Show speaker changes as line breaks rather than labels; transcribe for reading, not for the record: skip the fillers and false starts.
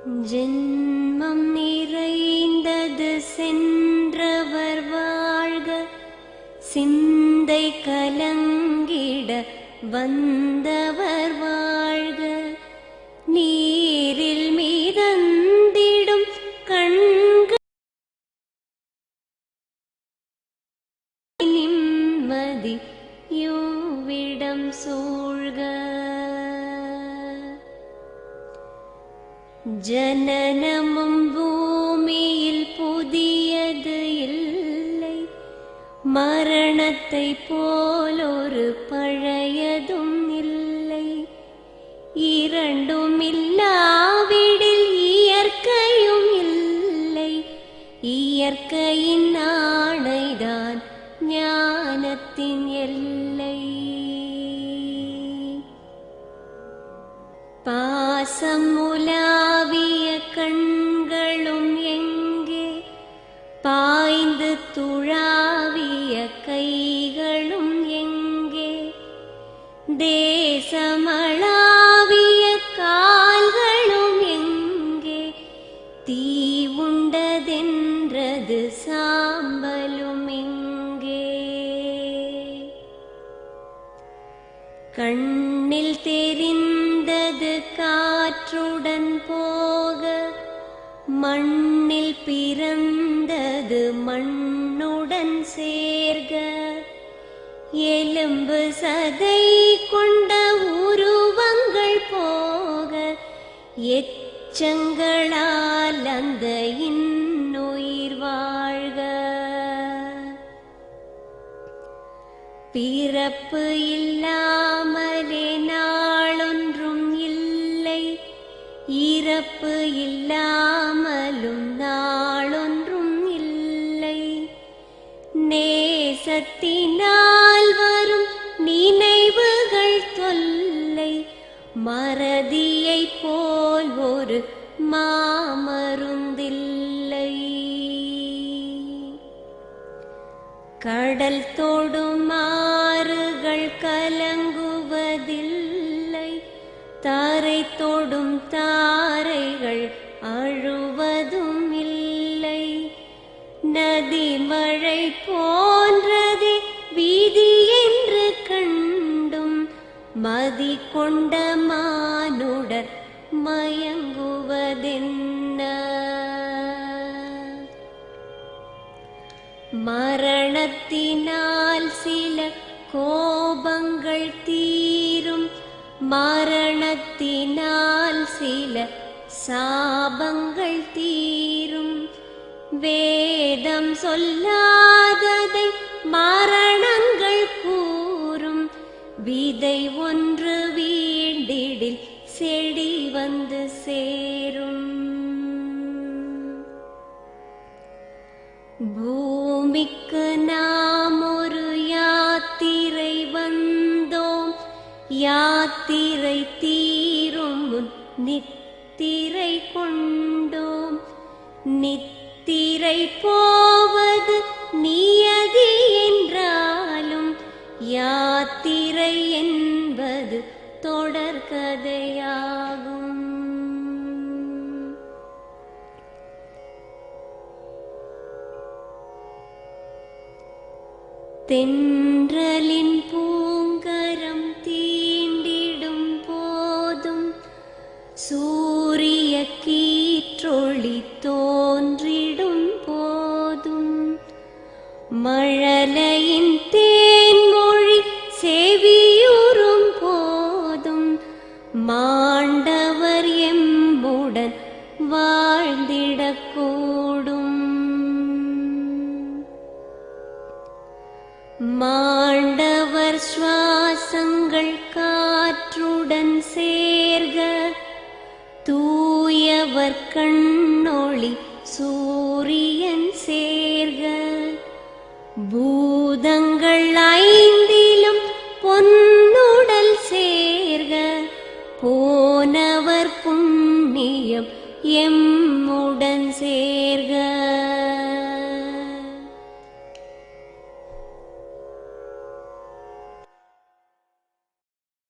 ஜென்மம் நிறைந்தது சென்றவர் வாழ்க, சிந்தை கலங்கிட வந்தவர் வாழ்க. நீரில் மிதந்திடும் கண்கள் நிம்மதி யோவிடம் சூழ்க. ஜனனமும் பூமியில் புதியது இல்லை, மரணத்தை போலொரு பழையதும் இல்லை. இரண்டும் இல்லாவிடில் இயற்கையும் இல்லை, இயற்கையின் ஆணைதான் ஞானத்தின் எல்லை. பாசம் உலாவிய கண்களும் எங்கே, பாய்ந்து துழாவிய கைகளும் எங்கே, தேசமளாவிய கால்களும் எங்கே, தீ உண்டதென்றது சாம்பலும் எங்கே. கண்ணில் தெரிந்தது காற்றுடன் போக, மண்ணில் பிறந்தது மண்ணுடன் சேர்க. எலும்பு சதை கொண்ட உருவங்கள் போக, எச்சங்களால் அந்த இன்னுயிர் வாழ்க. பிறப்பு இல்லாமலே நாளொன்றும் இல்லை, இறப்பு இல்லாமலும் நாளொன்றும் இல்லை. நேசத்தினால் வரும் நினைவுகள் தொல்லை, மறதியை போல் ஒரு மாமருந்தில்லை. கடல் தொடும் ஆறுகள் கலங்குவதில்லை, தாரை தொடும் தாரைகள் அழுவதும் இல்லை. நதி மழை போன்றதே வீதி என்று கண்டும், மதி கொண்ட மானுடர் மயங்குவதென்ன. மரணத்தினால் சில கோபங்கள் தீரும், மரணத்தினால் சில சாபங்கள் தீரும். வேதம் சொல்லாததை மரணங்கள் கூறும், விதை ஒன்று வீண்டிடில் செடி வந்து சேரும். பூமிக்கு நாம் ஒரு யாத்திரை வந்தோம், யாத்திரை தீரும் முன் நித்திரை கொண்டோம். நித்திரை போவது நியதி என்றாலும், யாத்திரை என்பது தொடர்கதையாகும். தென்றலின் பூங்கரம் தீண்டிடும் போதும், சூரிய கீற்றொளி தோன்றிடும் போதும், மழலையின் தேன்மொழி செவியுறும் போதும், மாண்டவர் எம்முடன் வாழ்ந்திடக்கூடும். மாண்டவர் சுவாசங்கள் காற்றுடன் சேர்க, தூயவர் கண்